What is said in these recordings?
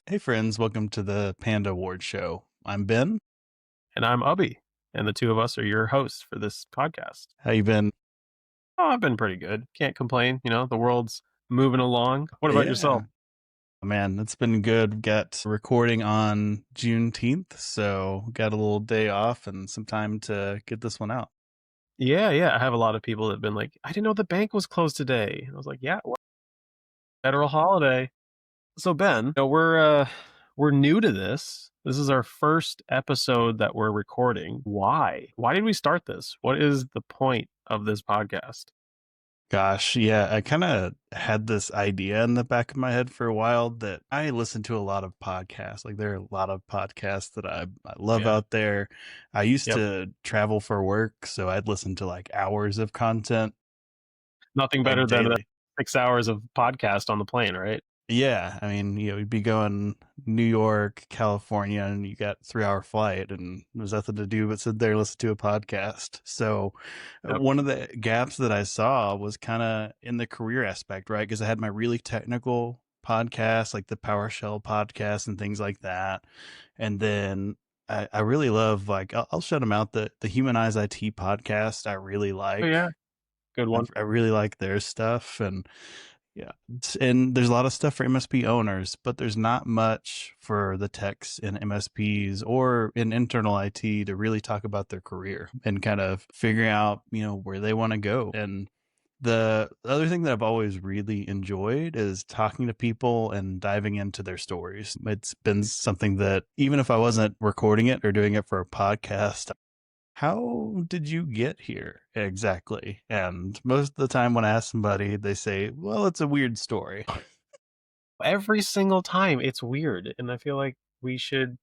Hey friends, welcome to the Panda Award Show. I'm Ben. And I'm Abhi, and the two of us are your hosts for this podcast. How you been? Oh, I've been pretty good. Can't complain. The world's moving along. What about yourself? Yeah, man, it's been good. Got recording on Juneteenth, so got a little day off and some time to get this one out. Yeah. I have a lot of people that have been like, I didn't know the bank was closed today. And I was like, yeah, well, federal holiday. So Ben, we're new to this. This is our first episode that we're recording. Why? Why did we start this? What is the point of this podcast? Gosh, yeah, I kind of had this idea in the back of my head for a while that I listen to a lot of podcasts. Like there are a lot of podcasts that I love Yeah. out there. I used Yep. to travel for work, so I'd listen to like hours of content Nothing like better than daily. 6 hours of podcast on the plane, right? Yeah, I mean, you'd be going New York, California, and you got 3 hour flight, and there's nothing to do but sit there and listen to a podcast. So, Yep. one of the gaps that I saw was kind of in the career aspect, right? Because I had my really technical podcasts, like the PowerShell podcast and things like that, and then I really love like I'll shut them out. The Humanize IT podcast I really Oh like. yeah, good one. I really like their stuff, and yeah. And there's a lot of stuff for MSP owners, but there's not much for the techs in MSPs or in internal IT to really talk about their career and kind of figure out, where they want to go. And the other thing that I've always really enjoyed is talking to people and diving into their stories. It's been something that even if I wasn't recording it or doing it for a podcast, how did you get here exactly? And most of the time when I ask somebody, they say, well, it's a weird story. Every single time it's weird, and I feel like we should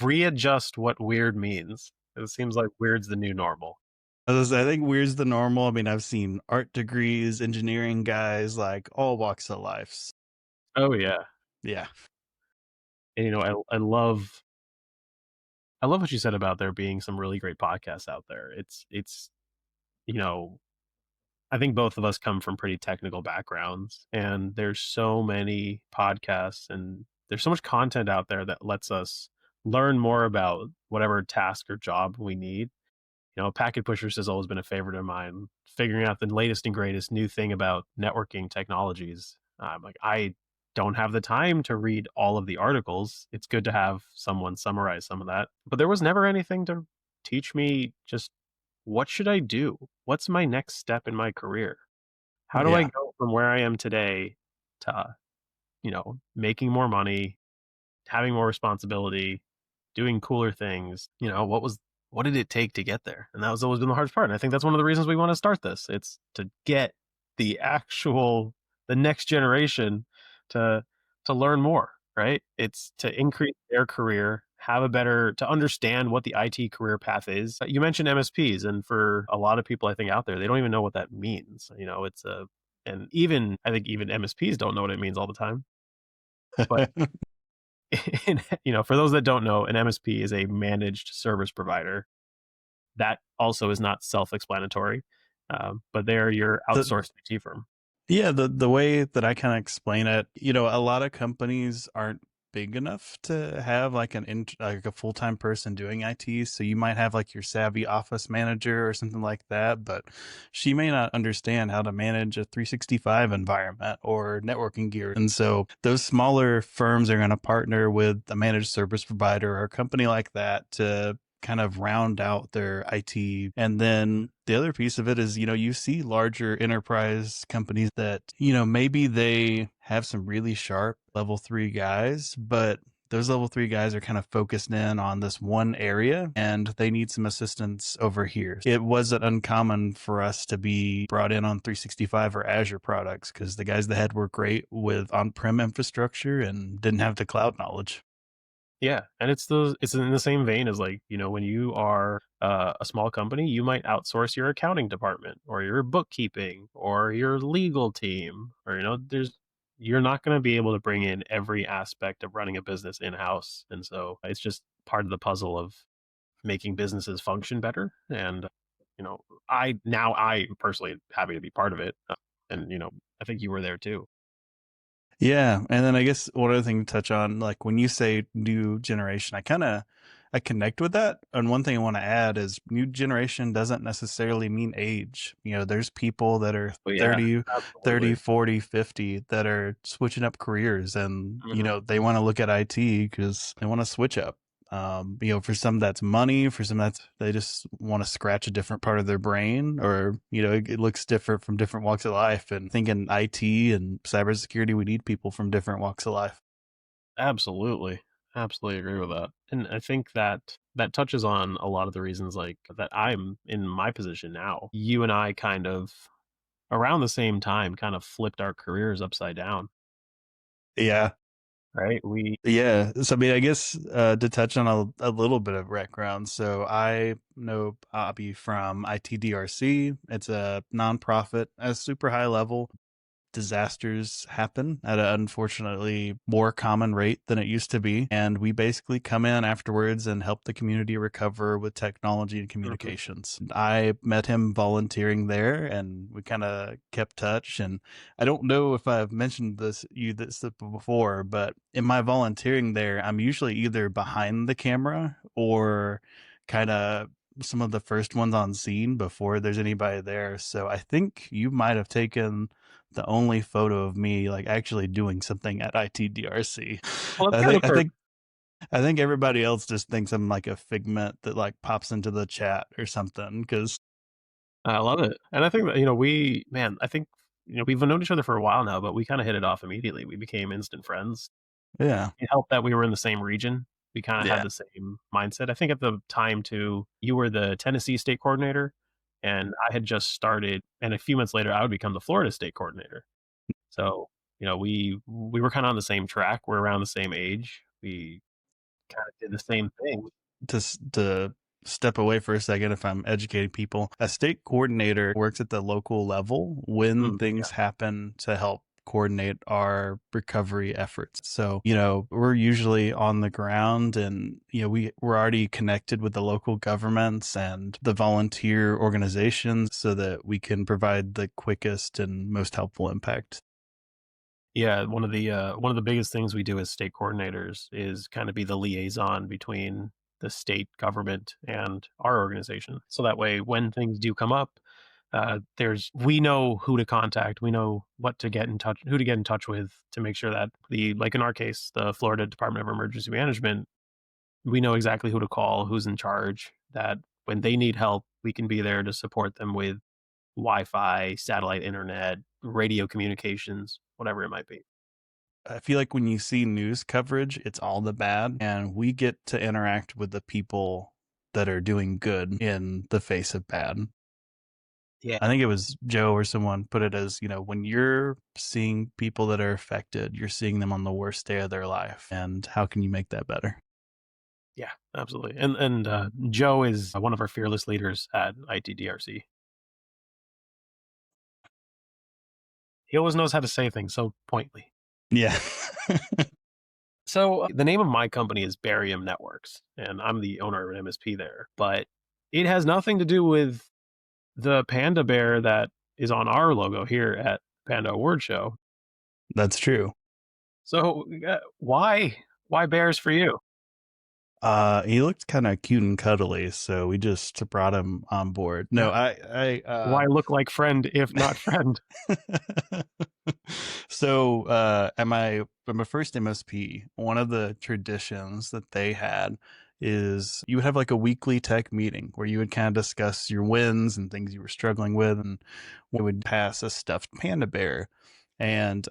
readjust what weird means. It seems like weird's the new normal. I think weird's the normal. I mean, I've seen art degrees, engineering guys, like all walks of life. Oh yeah. Yeah. And I love what you said about there being some really great podcasts out there. It's you know, I think both of us come from pretty technical backgrounds, and there's so many podcasts and there's so much content out there that lets us learn more about whatever task or job we need. Packet pushers has always been a favorite of mine. Figuring out the latest and greatest new thing about networking technologies. Like I don't have the time to read all of the articles. It's good to have someone summarize some of that. But there was never anything to teach me just what should I do? What's my next step in my career? How do I Yeah. go from where I am today to, making more money, having more responsibility, doing cooler things? What did it take to get there? And that was always been the hardest part. And I think that's one of the reasons we want to start this. It's to get the next generation to learn more, right? It's to increase their career, to understand what the IT career path is. You mentioned MSPs, and for a lot of people I think out there, they don't even know what that means. And even I think even MSPs don't know what it means all the time. But for those that don't know, an MSP is a managed service provider. That also is not self-explanatory, but they're your the, outsourced IT firm. Yeah, the way that I kind of explain it, a lot of companies aren't big enough to have like like a full-time person doing IT. So you might have like your savvy office manager or something like that, but she may not understand how to manage a 365 environment or networking gear. And so those smaller firms are going to partner with a managed service provider or a company like that to kind of round out their IT. And then the other piece of it is, you see larger enterprise companies that, maybe they have some really sharp level 3 guys, but those level 3 guys are kind of focused in on this one area and they need some assistance over here. It wasn't uncommon for us to be brought in on 365 or Azure products because the guys that had were great with on-prem infrastructure and didn't have the cloud knowledge. Yeah, and it's in the same vein as like when you are a small company, you might outsource your accounting department or your bookkeeping or your legal team, or you're not going to be able to bring in every aspect of running a business in house, and so it's just part of the puzzle of making businesses function better. And I personally happy to be part of it, and I think you were there too. Yeah, and then I guess one other thing to touch on, like when you say new generation, I connect with that. And one thing I want to add is new generation doesn't necessarily mean age. You know, there's people that are But yeah, 30, absolutely. 30, 40, 50 that are switching up careers and, you Mhm. know, they want to look at IT because they want to switch up. You know, for some that's money, for some that's they just want to scratch a different part of their brain, or you know, it looks different from different walks of life. And I think in IT and cybersecurity, we need people from different walks of life. Absolutely. Absolutely agree with that. And I think that that touches on a lot of the reasons like that I'm in my position now. You and I kind of around the same time kind of flipped our careers upside down, Yeah, right? We yeah. So I mean, I guess to touch on a little bit of background. So I know Abhi from ITDRC. It's a nonprofit at a super high level. Disasters happen at an unfortunately more common rate than it used to be. And we basically come in afterwards and help the community recover with technology and Mhm. communications. I met him volunteering there and we kind of kept touch. And I don't know if I've mentioned this before, but in my volunteering there, I'm usually either behind the camera or kind of some of the first ones on scene before there's anybody there. So I think you might have taken the only photo of me like actually doing something at ITDRC. Well, that's I kind think of I perfect. think I think everybody else just thinks I'm like a figment that like pops into the chat or something. Because I love it. And I think that, I think, we've known each other for a while now, but we kind of hit it off immediately. We became instant friends. yeah, It helped that we were in the same region. We kinda had yeah, the same mindset. I think at the time too, you were the Tennessee state coordinator, and I had just started, and a few months later, I would become the Florida state coordinator. So, we were kinda on the same track. We're around the same age. We kinda did the same thing. to step away for a second if I'm educating people. A state coordinator works at the local level when Yeah. things happen to help coordinate our recovery efforts. So, you know, we're usually on the ground and, you know, we're already connected with the local governments and the volunteer organizations so that we can provide the quickest and most helpful impact. Yeah, one of the biggest things we do as state coordinators is kinda be the liaison between the state government and our organization. So that way, when things do come up, there's we know who to contact, we know what to get in touch who to get in touch with to make sure that like in our case, the Florida Department of Emergency Management, we know exactly who to call, who's in charge, that when they need help, we can be there to support them with Wi-Fi, satellite internet, radio communications, whatever it might be. I feel like when you see news coverage, it's all the bad, and we get to interact with the people that are doing good in the face of bad. Yeah. I think it was Joe or someone put it as, you know, when you're seeing people that are affected, you're seeing them on the worst day of their life. And how can you make that better? Yeah, absolutely. And Joe is one of our fearless leaders at ITDRC. He always knows how to say things so pointedly. Yeah. So the name of my company is Barium Networks, and I'm the owner of an MSP there. But it has nothing to do with the panda bear that is on our logo here at Panda Award Show. That's true. So why bears for you? He looked kind of cute and cuddly, so we just brought him on board. No, Yeah. Why look like friend if not friend? so at my first MSP, one of the traditions that they had is you would have like a weekly tech meeting where you would kind of discuss your wins and things you were struggling with, and we would pass a stuffed panda bear. And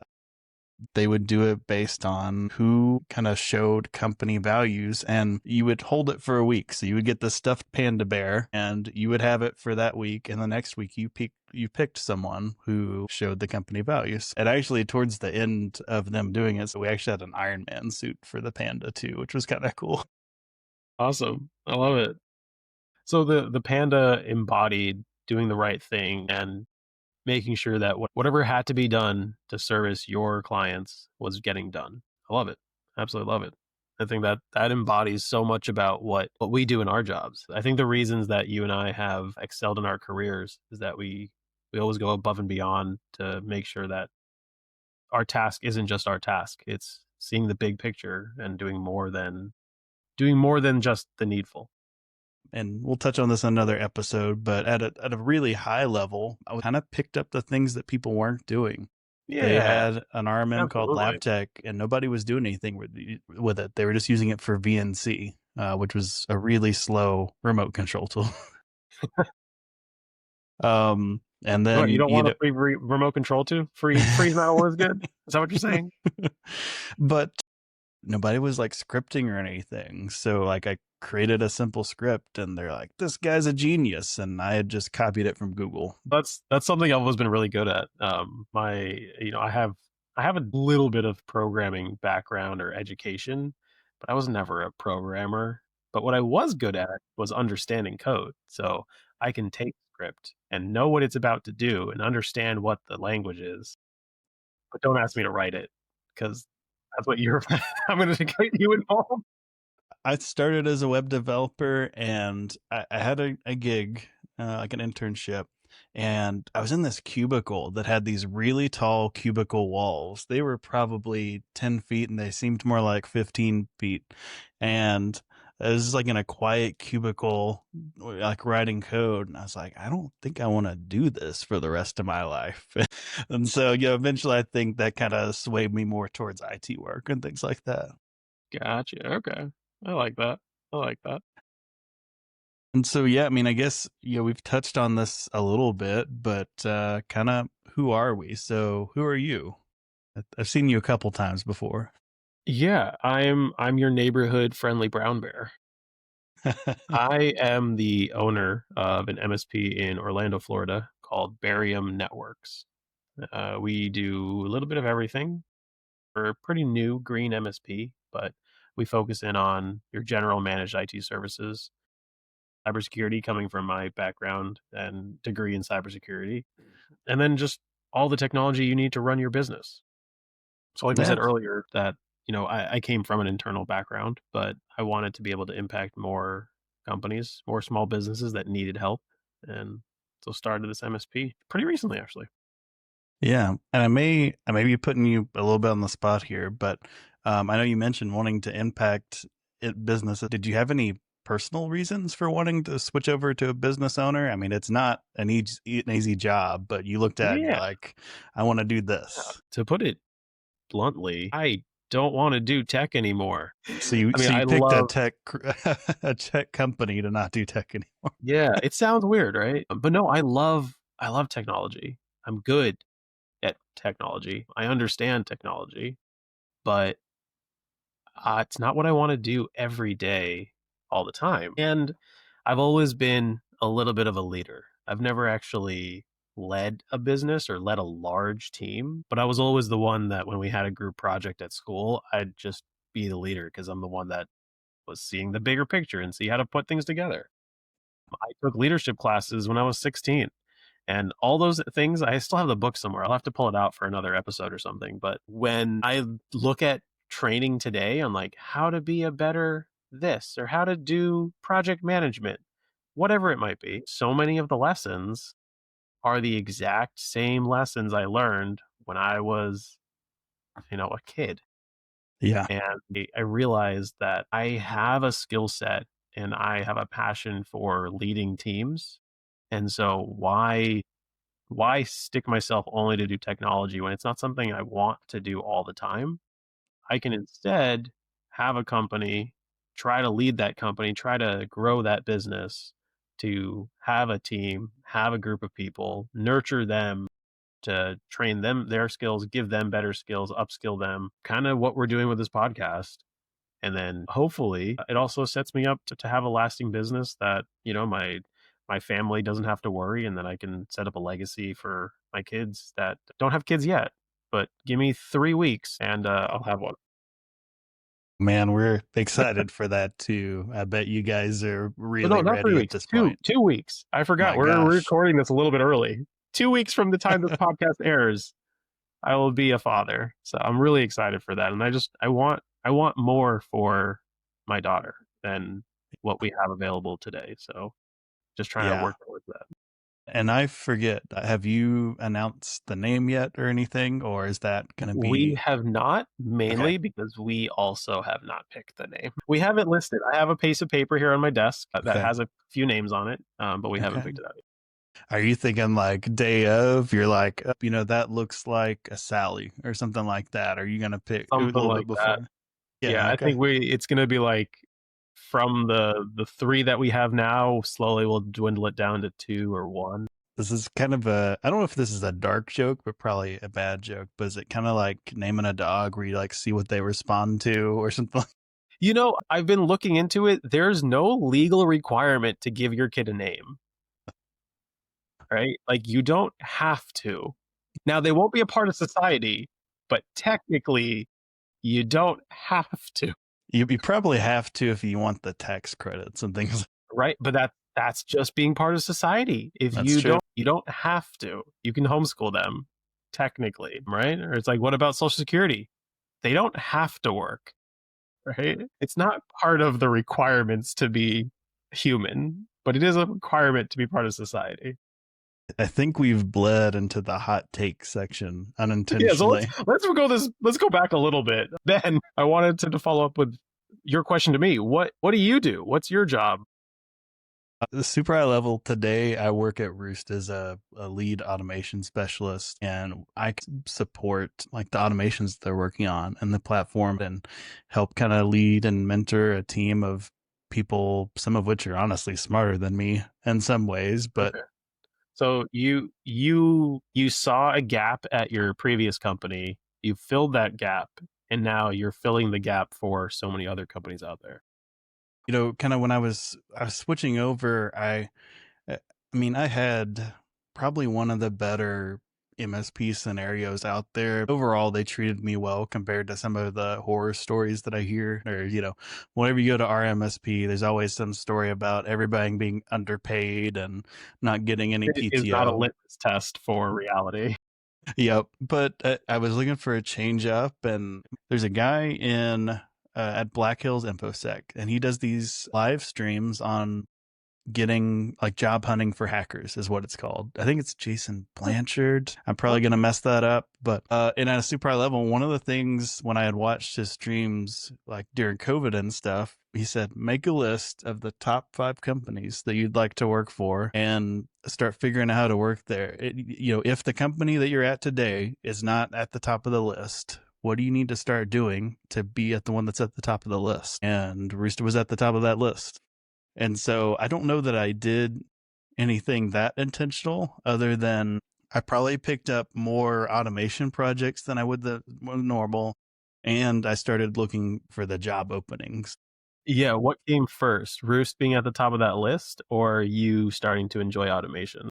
they would do it based on who kind of showed company values, and you would hold it for a week. So you would get the stuffed panda bear and you would have it for that week, and the next week you picked someone who showed the company values. And actually towards the end of them doing it, so we actually had an Iron Man suit for the panda too, which was kind of cool. Awesome. I love it. So the panda embodied doing the right thing and making sure that whatever had to be done to service your clients was getting done. I love it. Absolutely love it. I think that that embodies so much about what we do in our jobs. I think the reasons that you and I have excelled in our careers is that we always go above and beyond to make sure that our task isn't just our task. It's seeing the big picture and doing more than just the needful. And we'll touch on this in another episode, but at a really high level, I kind of picked up the things that people weren't doing. They Yeah, had an RMM called absolutely. LabTech, and nobody was doing anything with it. They were just using it for VNC, which was a really slow remote control tool. And What, you then don't want a free remote control to? Free's not always good? Is that what you're saying? but nobody was like scripting or anything. So like I created a simple script, and they're like, "This guy's a genius," and I had just copied it from Google. That's something I've always been really good at. My you know, I have a little bit of programming background or education, but I was never a programmer. But what I was good at was understanding code. So I can take script and know what it's about to do and understand what the language is, but don't ask me to write it because that's what you're I'm going to get you involved. I started as a web developer, and I had a gig, like an internship, and I was in this cubicle that had these really tall cubicle walls. They were probably 10 feet and they seemed more like 15 feet. And I was just like in a quiet cubicle, like writing code. And I was like, I don't think I want to do this for the rest of my life. And so, eventually I think that kind of swayed me more towards IT work and things like that. Gotcha. Okay. I like that. I like that. And so, yeah, I mean, I guess, we've touched on this a little bit, but kind of who are we? So, who are you? I've seen you a couple times before. Yeah, I'm your neighborhood friendly brown bear. I am the owner of an MSP in Orlando, Florida called Barium Networks. We do a little bit of everything. We're a pretty new green MSP, but we focus in on your general managed IT services, cybersecurity coming from my background and degree in cybersecurity, and then just all the technology you need to run your business. So, like we Yeah. said earlier, that I came from an internal background, but I wanted to be able to impact more companies, more small businesses that needed help, and so started this MSP pretty recently, actually. Yeah. And I may be putting you a little bit on the spot here, but I know you mentioned wanting to impact businesses. Did you have any personal reasons for wanting to switch over to a business owner? I mean, it's not an easy job, but you looked at it and you're Yeah, like, I want to do this. to put it bluntly, I don't want to do tech anymore. So you I mean, so you I picked a love. tech a tech company to not do tech anymore. Yeah, it sounds weird, right? But no, I love technology. I'm good at technology. I understand technology, but it's not what I want to do every day, all the time. And I've always been a little bit of a leader. I've never actually led a business or led a large team, but I was always the one that when we had a group project at school, I'd just be the leader because I'm the one that was seeing the bigger picture and see how to put things together. I took leadership classes when I was 16. And all those things, I still have the book somewhere. I'll have to pull it out for another episode or something. But when I look at training today on like how to be a better this or how to do project management, whatever it might be, so many of the lessons are the exact same lessons I learned when I was, a kid. Yeah. And I realized that I have a skill set and I have a passion for leading teams. And so why stick myself only to do technology when it's not something I want to do all the time? I can instead have a company, try to lead that company, try to grow that business, to have a team, have a group of people, nurture them to train them their skills, give them better skills, upskill them, kind of what we're doing with this podcast. And then hopefully it also sets me up to have a lasting business that, my family doesn't have to worry, and then I can set up a legacy for my kids that don't have kids yet. But give me 3 weeks and I'll have one. Man, we're excited for that too. I bet you guys are But no, really not three ready at weeks. this Two point. 2 weeks. I forgot. My We're gosh. recording this a little bit early. 2 weeks from the time this podcast airs, I will be a father. So I'm really excited for that. And I want more for my daughter than what we have available today. So just trying to Yeah. work towards that. And I forget, have you announced the name yet or anything, or is that going to We be have not, okay? mainly because we also have not picked the name. We have it listed. I have a piece of paper here on my desk that Okay. has a few names on it, but we haven't Okay. picked it out yet. Are you thinking like day of? You're like, that looks like a Sally or something like that. Are you going to pick a Something little like bit that. before? Yeah, Yeah. I Okay. think it's gonna be like from the three that we have now, slowly we'll dwindle it down to two or one. This is kind of I don't know if this is a dark joke, but probably a bad joke. But is it kind of like naming a dog where you like see what they respond to or something? You know, I've been looking into it. There's no legal requirement to give your kid a name, right? Like you don't have to. Now they won't be a part of society, but technically you don't have to, You probably have to if you want the tax credits and things. right? But that's just being part of society. If That's true. you don't have to. You can homeschool them technically, right? Or it's like what about social security? They don't have to work, right? It's not part of the requirements to be human, but it is a requirement to be part of society. I think we've bled into the hot take section Yeah, so unintentionally. let's go back a little bit. Ben, I wanted to follow up with your question to me. What do you do? What's your job? The super high level today, I work at Roost as a lead automation specialist, and I support like the automations they're working on and the platform and help kind of lead and mentor a team of people, some of which are honestly smarter than me in some ways, but Okay. So you saw a gap at your previous company, you filled that gap, and now you're filling the gap for so many other companies out there. kind of when I was switching over, I mean, I had probably one of the better MSP scenarios out there. Overall, they treated me well compared to some of the horror stories that I hear. Or, whenever you go to our MSP, there's always some story about everybody being underpaid and not getting any It is not a PTO. litmus test for reality. Yep. But I was looking for a change up, and there's a guy at Black Hills InfoSec, and he does these live streams on getting like job hunting for hackers is what it's called. I think it's Jason Blanchard. I'm probably gonna mess that up, but and at a super high level, one of the things when I had watched his streams like during COVID and stuff, he said make a list of the top 5 companies that you'd like to work for and start figuring out how to work there. If the company that you're at today is not at the top of the list, what do you need to start doing to be at the one that's at the top of the list? And Rooster was at the top of that list. And so I don't know that I did anything that intentional other than I probably picked up more automation projects than I would the normal. And I started looking for the job openings. Yeah, what came first? Roost being at the top of that list or you starting to enjoy automation?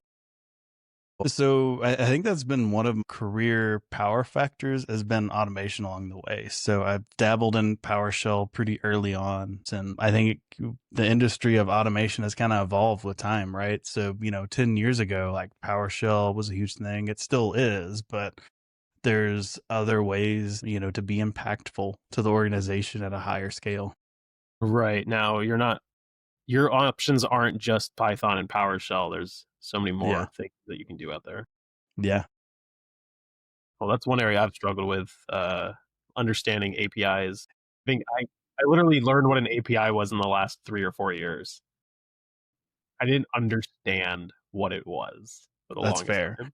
So I think that's been one of my career power factors has been automation along the way. So I've dabbled in PowerShell pretty early on, and I think the industry of automation has kind of evolved with time, right? So 10 years ago, like PowerShell was a huge thing. It still is, but there's other ways to be impactful to the organization at a higher scale. Right. Now, your options aren't just Python and PowerShell. There's so many Yeah, more things that you can do out there. yeah, Well, that's one area I've struggled with, understanding APIs. I literally learned what an API was in the last 3 or 4 years. I didn't understand what it was for the that's longest fair. time.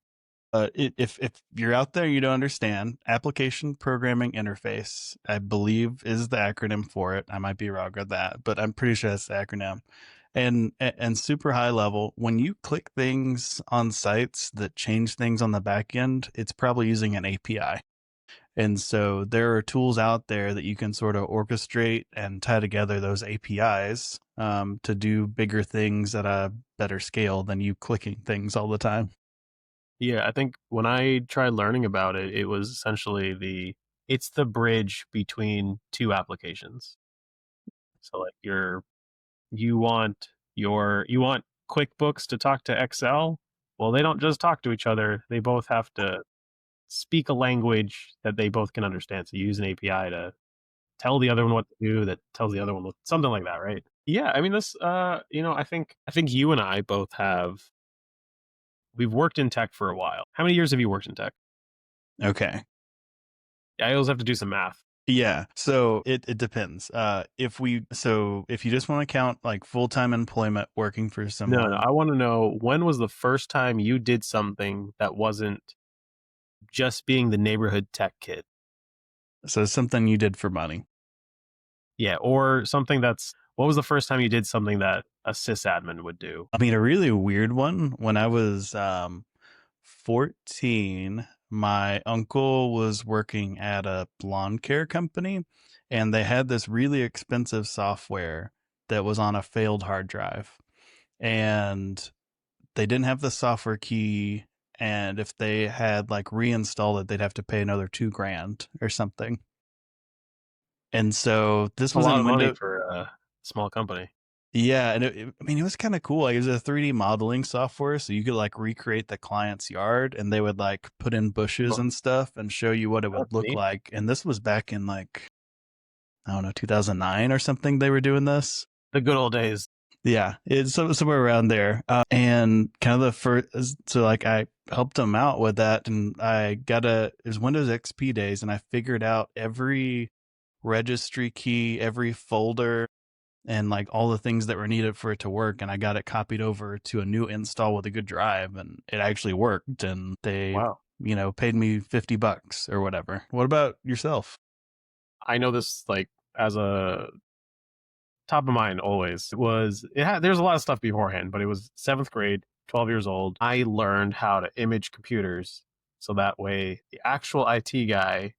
If you're out there, you don't understand application programming interface. I believe is the acronym for it. I might be wrong with that, but I'm pretty sure that's the acronym. And super high level, when you click things on sites that change things on the back end, it's probably using an API. And so there are tools out there that you can sort of orchestrate and tie together those APIs to do bigger things at a better scale than you clicking things all the time. Yeah, I think when I tried learning about it, it was essentially it's the bridge between 2 applications. So, like, you want QuickBooks to talk to Excel? Well, they don't just talk to each other, they both have to speak a language that they both can understand. So you use an API to tell the other one what to do that tells the other one what something like that, right? Yeah, I mean this I think you and I both have we've worked in tech for a while. How many years have you worked in tech? Okay. I always have to do some math. Yeah. So it depends. If you just want to count like full-time employment working for No, someone, I want to know, when was the first time you did something that wasn't just being the neighborhood tech kid? so something you did for money. Yeah, or something that's, what was the first time you did something that a sysadmin would do? I mean, a really weird one. When I was 14, my uncle was working at a lawn care company, and they had this really expensive software that was on a failed hard drive. And they didn't have the software key. And if they had like reinstalled it, they'd have to pay another 2 grand or something. And so this A was lot in of money Windows. for a small company. Yeah, and I mean, it was kind of cool. Like, it was a 3D modeling software, so you could like recreate the client's yard, and they would like put in bushes Well, and stuff and show you what it would that's look neat. like. And this was back in like, I don't know, 2009 or something. They were doing this. The good old days. Yeah, it's somewhere around there. And kind of the first, so like I helped them out with that, and it was Windows XP days, and I figured out every registry key, every folder, and like all the things that were needed for it to work. And I got it copied over to a new install with a good drive, and it actually worked. And they, Wow. paid me $50 or whatever. What about yourself? I know this like as a top of mind always. There's a lot of stuff beforehand, but it was 7th grade, 12 years old. I learned how to image computers so that way the actual IT guy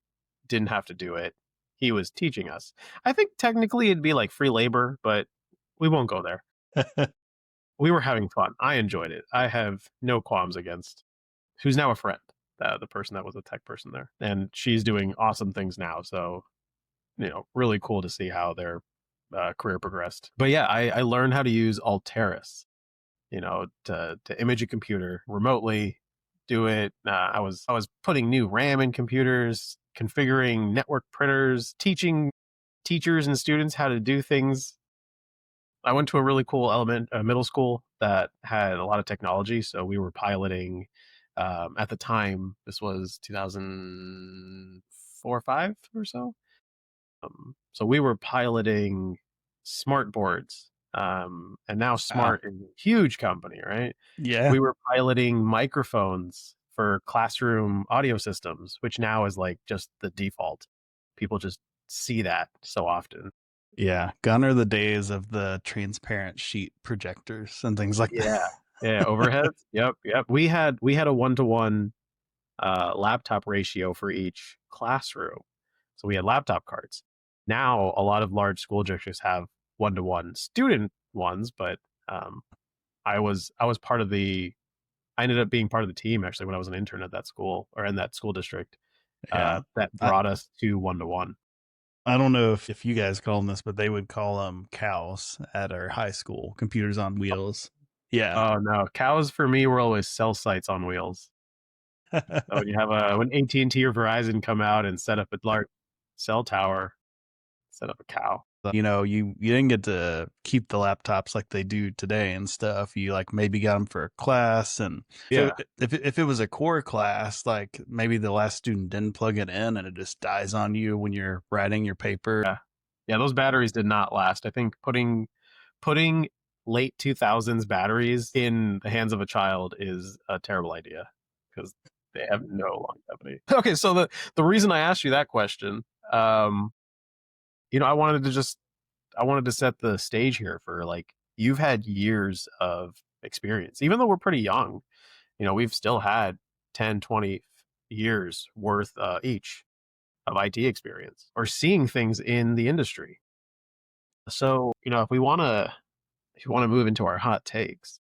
didn't have to do it. He was teaching us. I think technically it'd be like free labor, but we won't go there. We were having fun. I enjoyed it. I have no qualms against who's now a friend, the person that was a tech person there. And she's doing awesome things now. So, really cool to see how their career progressed. But yeah, I learned how to use Alteris, to image a computer remotely, do it. I was putting new RAM in computers, configuring network printers, teaching teachers and students how to do things. I went to a really cool middle school that had a lot of technology, so we were piloting. At the time, this was 2004 or five or so. So we were piloting smart boards, and now Wow. Smart is a huge company, right? Yeah. We were piloting microphones for classroom audio systems, which now is like just the default. People just see that so often. Yeah. Gone are the days of the transparent sheet projectors and things like Yeah, that. yeah, overheads. Yep, yep. We had a 1-to-1 laptop ratio for each classroom, so we had laptop cards. Now a lot of large school districts have 1-to-1 student ones, but um, I was part of the. I ended up being part of the team actually when I was an intern at that school or in that school district, Yeah. that I, brought us to 1-to-1. I don't know if you guys call them this, but they would call them cows at our high school, computers on wheels. Yeah. Oh no, cows for me were always cell sites on wheels. So when you have when AT&T or Verizon come out and set up a large cell tower, set up a cow. You didn't get to keep the laptops like they do today and stuff. You like maybe got them for a class, and Yeah, if it was a core class, like maybe the last student didn't plug it in, and it just dies on you when you're writing your paper. yeah, yeah. Those batteries did not last. I think putting late 2000s batteries in the hands of a child is a terrible idea because they have no longevity. Okay, so the reason I asked you that question, um, I wanted to set the stage here for like you've had years of experience, even though we're pretty young. We've still had 10, 20 years worth each of IT experience or seeing things in the industry. So, if we want to move into our hot takes,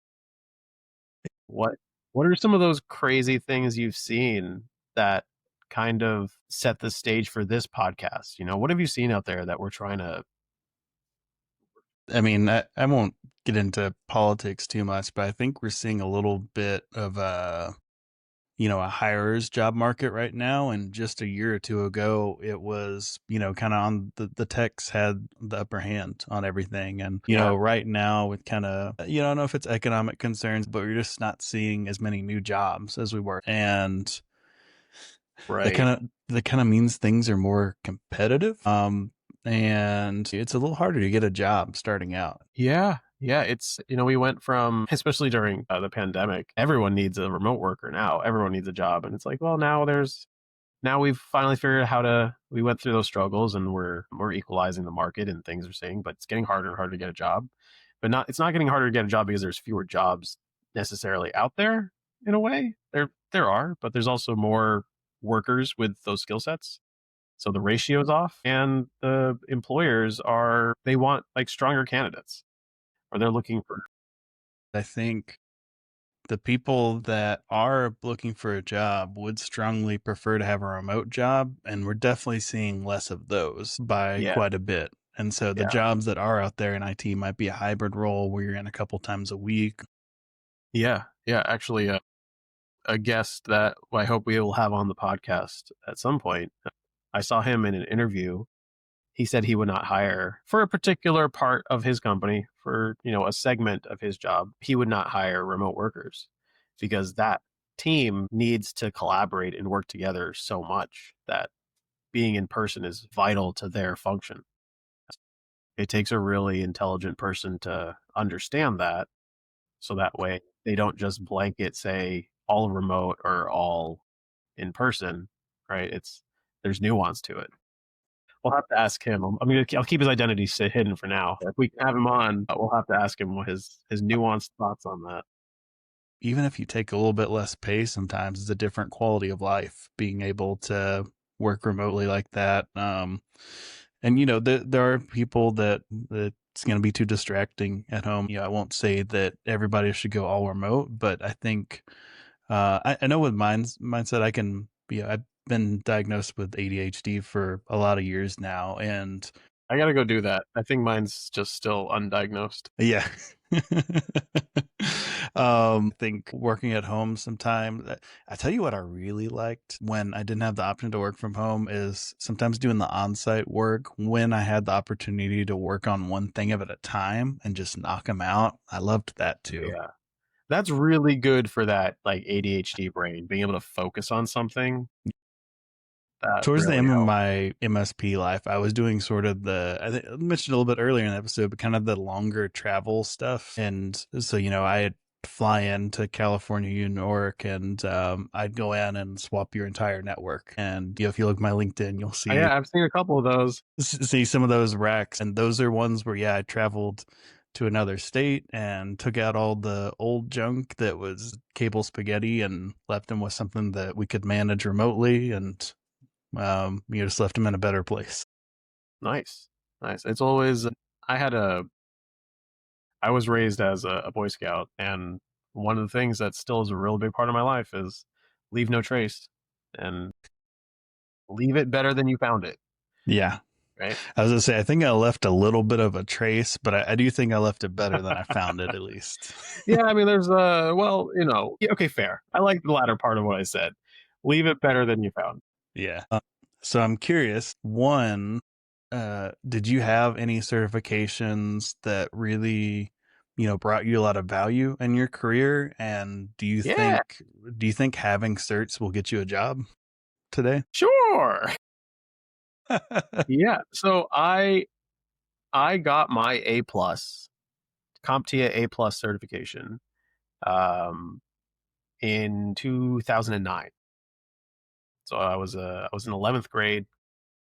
what what are some of those crazy things you've seen that kind of set the stage for this podcast? What have you seen out there that we're trying to. I mean, I won't get into politics too much, but I think we're seeing a little bit of a hirer's job market right now. And just a year or two ago, it was, kind of on the techs had the upper hand on everything. And, Yeah, right now with kind of, I don't know if it's economic concerns, but we're just not seeing as many new jobs as we were. And that right. kind of means things are more competitive. And it's a little harder to get a job starting out. Yeah, yeah. It's we went from, especially during the pandemic, everyone needs a remote worker now. Everyone needs a job, and it's like, well, now we've finally figured out how to. We went through those struggles, and we're equalizing the market, and things are saying, but it's getting harder and harder to get a job. But not it's not getting harder to get a job because there's fewer jobs necessarily out there. In a way, there are, but there's also more workers with those skill sets. So the ratio's off, and the employers they want like stronger candidates, or they're looking for. I think the people that are looking for a job would strongly prefer to have a remote job, and we're definitely seeing less of those by Yeah, quite a bit. And so the yeah, jobs that are out there in IT might be a hybrid role where you're in a couple times a week. yeah, yeah. Actually, a guest that I hope we will have on the podcast at some point. I saw him in an interview. He said he would not hire for a particular part of his company, for a segment of his job. He would not hire remote workers because that team needs to collaborate and work together so much that being in person is vital to their function. It takes a really intelligent person to understand that, so that way they don't just blanket say all remote or all in person, right? There's nuance to it. We'll have to ask him. I'll keep his identity hidden for now. If we can have him on, we'll have to ask him what his nuanced thoughts on that. Even if you take a little bit less pay, sometimes it's a different quality of life being able to work remotely like that. And there are people that it's going to be too distracting at home. I won't say that everybody should go all remote, but I think I know with mindset, I can. I've been diagnosed with ADHD for a lot of years now, and I gotta go do that. I think mine's just still undiagnosed. yeah. I think working at home sometimes. I tell you what I really liked when I didn't have the option to work from home is sometimes doing the on-site work when I had the opportunity to work on one thing at a time and just knock them out. I loved that too. Yeah, that's really good for that like ADHD brain, being able to focus on something. That Towards the really end of helps. my MSP life, I was doing sort of I think I mentioned a little bit earlier in the episode, but kind of the longer travel stuff. And so, I'd fly into California, New York, and I'd go in and swap your entire network. And if you look at my LinkedIn, you'll see Yeah, I've seen a couple of those. some of those racks. And those are ones where, yeah, I traveled to another state and took out all the old junk that was cable spaghetti and left them with something that we could manage remotely. And you just left him in a better place. Nice, nice. It's always. I had a. I was raised as a Boy Scout, and one of the things that still is a real big part of my life is leave no trace, and leave it better than you found it. Yeah. Right. I was gonna say I think I left a little bit of a trace, but I do think I left it better than I found it at least. Yeah, I mean, there's well, yeah, okay, fair. I like the latter part of what I said. Leave it better than you found. Yeah. So I'm curious. One, did you have any certifications that really, brought you a lot of value in your career? And Yeah, do you think having certs will get you a job today? sure. Yeah. So I got my A plus CompTIA A plus certification um in 2009. So I was in 11th grade,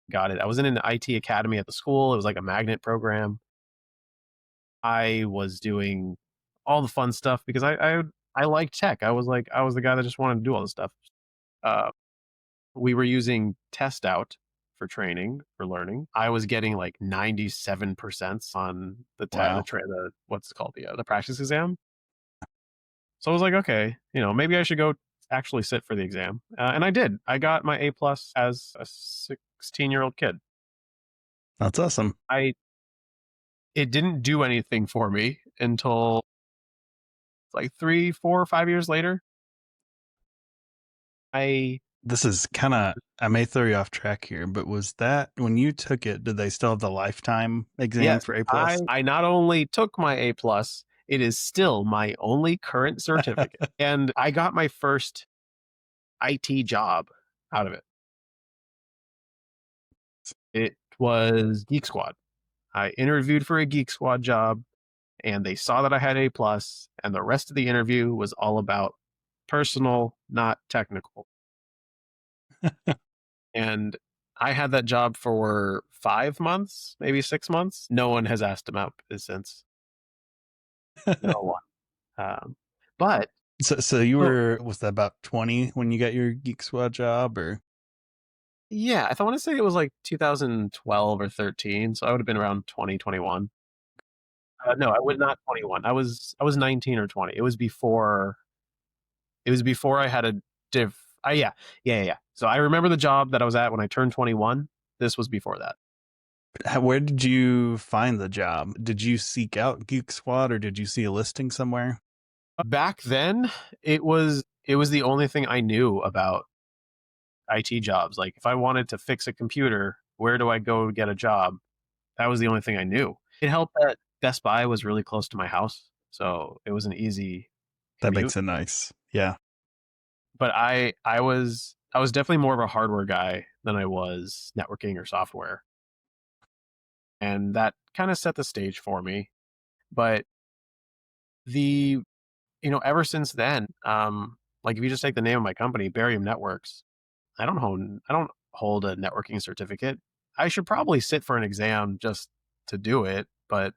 got it. I was in an IT academy at the school. It was like a magnet program. I was doing all the fun stuff because I liked tech. I was the guy that just wanted to do all this stuff. Uh, we were using test out for training for learning. I was getting like 97% on Wow. the what's it called, the practice exam. So I was like, okay, maybe I should go actually sit for the exam, and I did. I got my A plus as a 16-year-old kid. That's awesome. I It didn't do anything for me until like 3, 4, 5 years later. I This is kind of, I may throw you off track here, but was that when you took it, did they still have the lifetime exam Yes, for A I plus? I not only took my A plus, it is still my only current certificate, and I got my first IT job out of it. It was Geek Squad. I interviewed for a Geek Squad job, and they saw that I had A plus, and the rest of the interview was all about personal, not technical. And I had that job for 5 months, maybe 6 months. No one has asked him out since. No one. Um, but So you so were, was that about 20 when you got your Geek Squad job, or yeah, I want to say it was like 2012 or 13, so I would have been around 2021. No, I was not 21. I was 19 or 20. It was before I had a diff. Yeah, yeah, yeah, yeah. So I remember the job that I was at when I turned 21. This was before that. where did you find the job? Did you seek out Geek Squad or did you see a listing somewhere? Back then, it was the only thing I knew about IT jobs. Like if I wanted to fix a computer, where do I go get a job? That was the only thing I knew. It helped that Best Buy was really close to my house, so it was an easy That commute. makes it nice. Yeah. But I was definitely more of a hardware guy than I was networking or software, and that kind of set the stage for me. But the ever since then, like if you just take the name of my company, Barium Networks, I don't hold a networking certificate. I should probably sit for an exam just to do it, but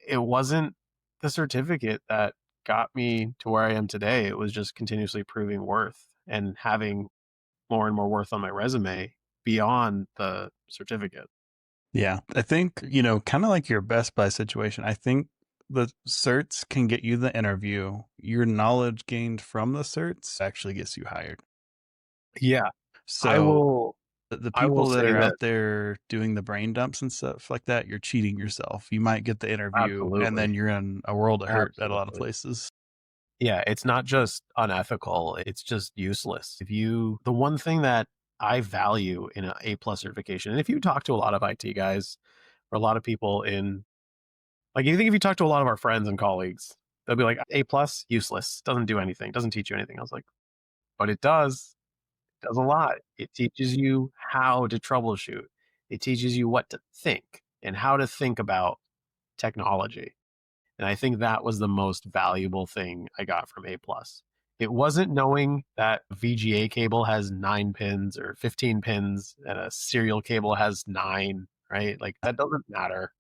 it wasn't the certificate that got me to where I am today. It was just continuously proving worth and having more and more worth on my resume beyond the certificate. Yeah. I think, kind of like your Best Buy situation, I think the certs can get you the interview. Your knowledge gained from the certs actually gets you hired. Yeah, I So will. the I will people that say are this. out there doing the brain dumps and stuff like that, you're cheating yourself. You might get the interview and Absolutely, then you're in a world of hurt at a lot of absolutely. places. Yeah, it's not just unethical, it's just useless. The one thing that I value in an A plus certification, and if you talk to a lot of IT guys or a lot of people in, like, you think if you talk to a lot of our friends and colleagues, they'll be like, A plus, useless, doesn't do anything, doesn't teach you anything. I was like, but it does a lot. It teaches you how to troubleshoot, it teaches you what to think and how to think about technology. And I think that was the most valuable thing I got from A plus. It wasn't knowing that VGA cable has 9 pins or 15 pins and a serial cable has nine, right? Like that doesn't matter.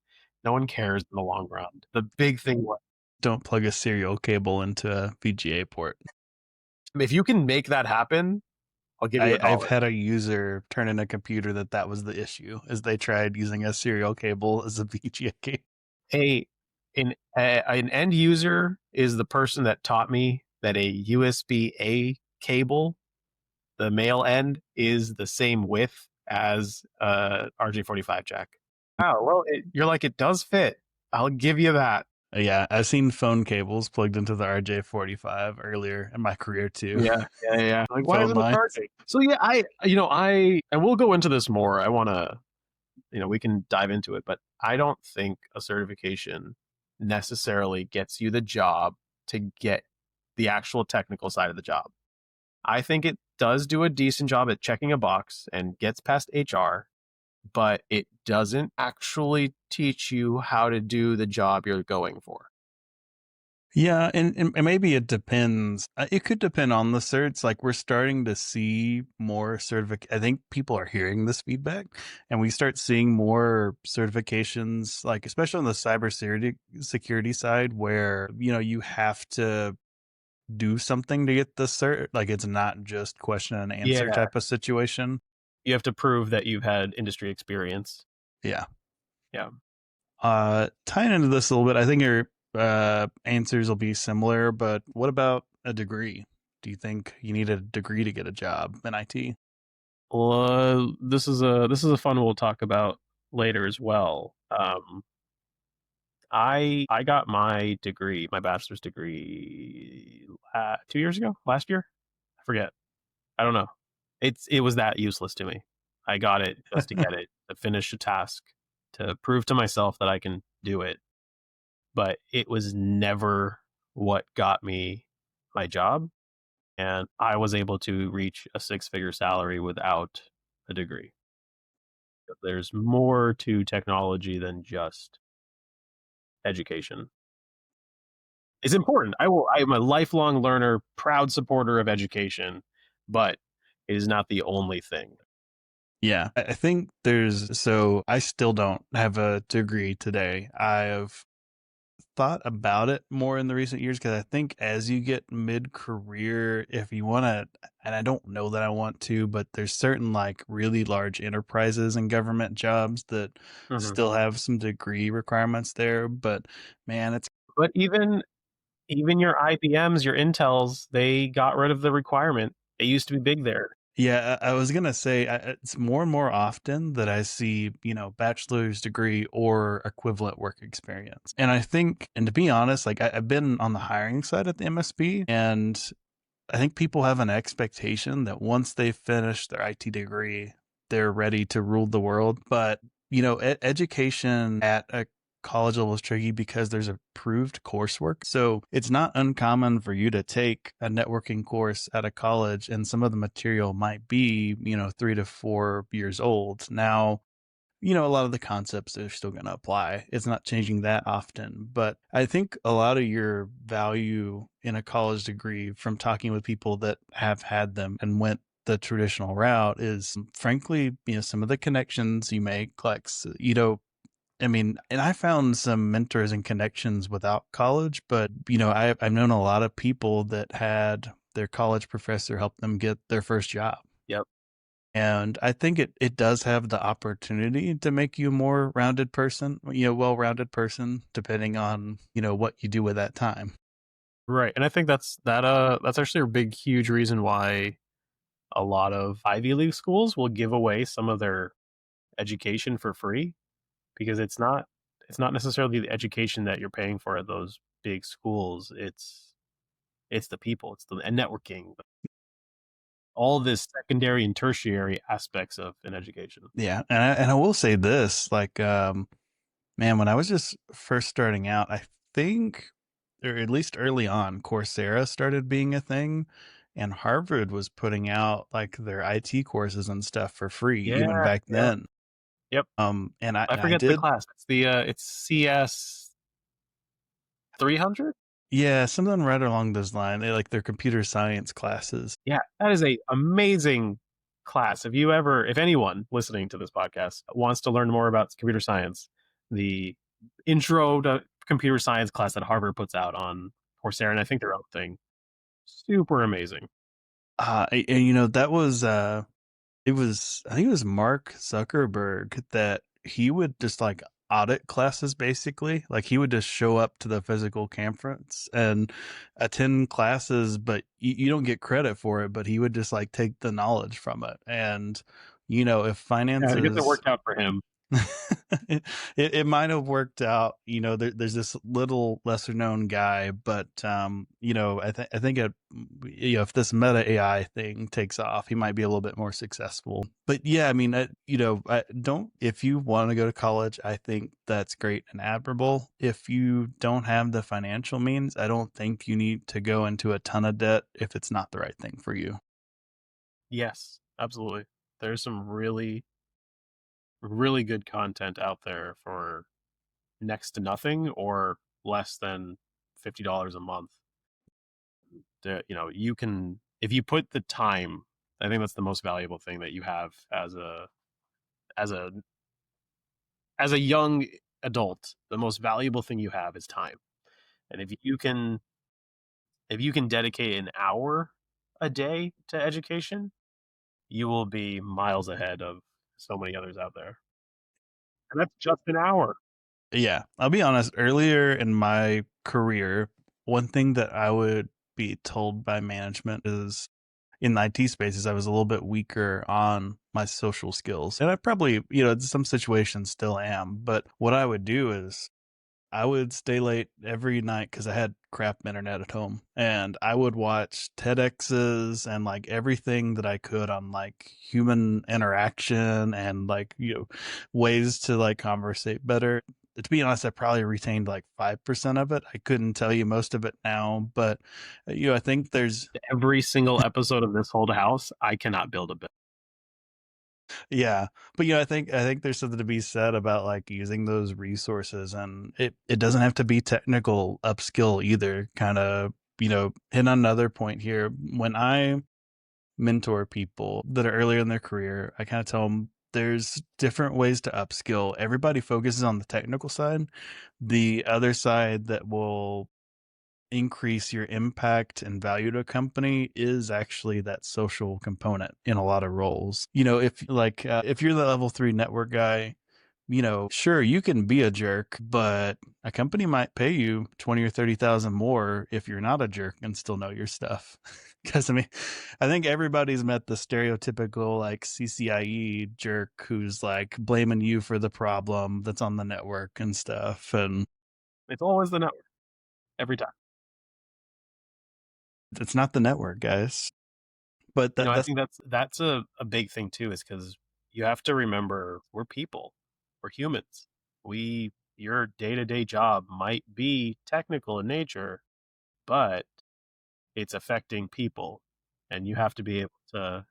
No one cares in the long run. The big thing was Don't plug a serial cable into a VGA port. if you can make that happen, I'll give you a I've dollar. had a user turn in a computer that was the issue, is they tried using a serial cable as a VGA cable. A an end user is the person that taught me that a USB A cable, the male end, is the same width as a RJ45 jack. Wow, well, you're like, it does fit. I'll give you that. Yeah, I've seen phone cables plugged into the RJ45 earlier in my career too. Yeah, yeah, yeah. Like, why Phone isn't it lines. charging? So yeah, and we'll go into this more. I want to, we can dive into it, but I don't think a certification necessarily gets you the job to get the actual technical side of the job. I think it does do a decent job at checking a box and gets past HR, but it doesn't actually teach you how to do the job you're going for. Yeah, and maybe it depends. It could depend on the certs. Like we're starting to see more I think people are hearing this feedback, and we start seeing more certifications, like especially on the cybersecurity side, where you have to do something to get the cert. Like it's not just question and answer Yeah. type of situation. You have to prove that you've had industry experience. Yeah. Yeah. Tying into this a little bit, I think your answers will be similar, but what about a degree? Do you think you need a degree to get a job in IT? Well, this is a fun one we'll talk about later as well. I got my degree, my bachelor's degree, 2 years ago, last year, I forget. I don't know. It was that useless to me. I got it just to get it, to finish a task, to prove to myself that I can do it, but it was never what got me my job, and I was able to reach a six-figure salary without a degree. There's more to technology than just education. It's important. I'm a lifelong learner, proud supporter of education, but it is not the only thing. Yeah, I think so I still don't have a degree today. I've thought about it more in the recent years because I think as you get mid-career, if you want to, and I don't know that I want to, but there's certain like really large enterprises and government jobs that Mhm. still have some degree requirements there. But man, it's But even your IBMs, your Intels, they got rid of the requirement. They used to be big there. yeah, I was gonna say it's more and more often that I see, bachelor's degree or equivalent work experience. And I think, and to be honest, like I've been on the hiring side at the MSP, and I think people have an expectation that once they finish their IT degree, they're ready to rule the world. But, education at a college level is tricky because there's approved coursework. So it's not uncommon for you to take a networking course at a college and some of the material might be, 3 to 4 years old. Now, a lot of the concepts are still going to apply. It's not changing that often. But I think a lot of your value in a college degree from talking with people that have had them and went the traditional route is frankly, some of the connections you make, like, I mean, and I found some mentors and connections without college, but I've known a lot of people that had their college professor help them get their first job. Yep. And I think it does have the opportunity to make you a more rounded person, well-rounded person, depending on, what you do with that time. Right. And I think that's actually a big, huge reason why a lot of Ivy League schools will give away some of their education for free because it's not necessarily the education that you're paying for at those big schools. It's the people, it's the and networking, all this secondary and tertiary aspects of an education. Yeah. And I will say this, like, man, when I was just first starting out, I think, or at least early on, Coursera started being a thing. And Harvard was putting out like their IT courses and stuff for free, even Yeah, back yeah. then. Yep. And I I and I forget the did. class. It's CS 300? Yeah, something right along those lines. They like their computer science classes. Yeah, that is a amazing class. If anyone listening to this podcast wants to learn more about computer science, the intro to computer science class that Harvard puts out on Coursera, and I think their own thing, super amazing. And that was it was I think it was Mark Zuckerberg that he would just like audit classes basically. Like he would just show up to the physical conference and attend classes, but you don't get credit for it, but he would just like take the knowledge from it. And if Yeah, I guess it finances worked out for him. it might have worked out. There's this little lesser known guy, but I think if this meta AI thing takes off, he might be a little bit more successful. But yeah, I mean, I don't. If you want to go to college, I think that's great and admirable. If you don't have the financial means, I don't think you need to go into a ton of debt if it's not the right thing for you. Yes, absolutely. There's some really, really good content out there for next to nothing or less than $50 a month. You can, if you put the time, I think that's the most valuable thing that you have as a as a young adult. The most valuable thing you have is time, and if you can dedicate an hour a day to education, you will be miles ahead of so many others out there, and that's just an hour. Yeah, I'll be honest. Earlier in my career, one thing that I would be told by management is in the IT spaces, I was a little bit weaker on my social skills. And I probably, in some situations still am. But what I would do is I would stay late every night because I had crap internet at home, and I would watch TEDx's and like everything that I could on like human interaction and like ways to like conversate better. To be honest, I probably retained like 5% of it. I couldn't tell you most of it now, but I think there's Every single episode of this whole house, I cannot build a bit. yeah, but I think there's something to be said about like using those resources, and it doesn't have to be technical upskill either. Kind of hit on another point here. When I mentor people that are earlier in their career, I kind of tell them there's different ways to upskill. Everybody focuses on the technical side. The other side that will increase your impact and value to a company is actually that social component in a lot of roles. If you're the level 3 network guy, sure, you can be a jerk, but a company might pay you 20 or 30,000 more if you're not a jerk and still know your stuff. Because I think everybody's met the stereotypical like CCIE jerk who's like blaming you for the problem that's on the network and stuff. And It's always the network every time. it's not the network, guys. But I that's think that's a big thing too, is because you have to remember we're people, we're humans. Your day to day job might be technical in nature, but it's affecting people, and you have to be able to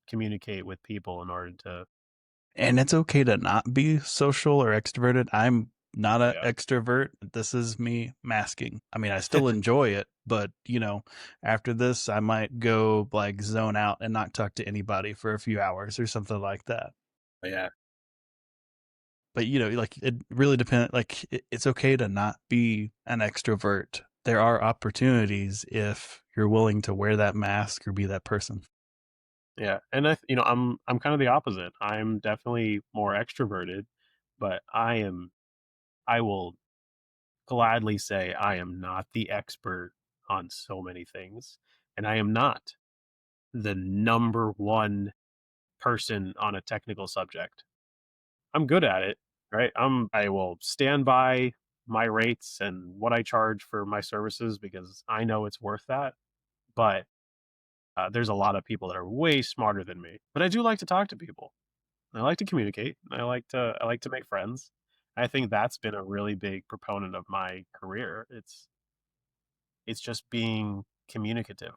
communicate with people in order to. and it's okay to not be social or extroverted. I'm not an Yeah. extrovert. This is me masking. I still enjoy it, but after this, I might go like zone out and not talk to anybody for a few hours or something like that. Yeah. But like it really depends. Like it's okay to not be an extrovert. There are opportunities if you're willing to wear that mask or be that person. Yeah, and I'm kind of the opposite. I'm definitely more extroverted, but I will gladly say I am not the expert on so many things, and I am not the number one person on a technical subject. I'm good at it, right? I will stand by my rates and what I charge for my services because I know it's worth that. But there's a lot of people that are way smarter than me. But I do like to talk to people. I like to communicate. I like to make friends. I think that's been a really big proponent of my career. It's just being communicative,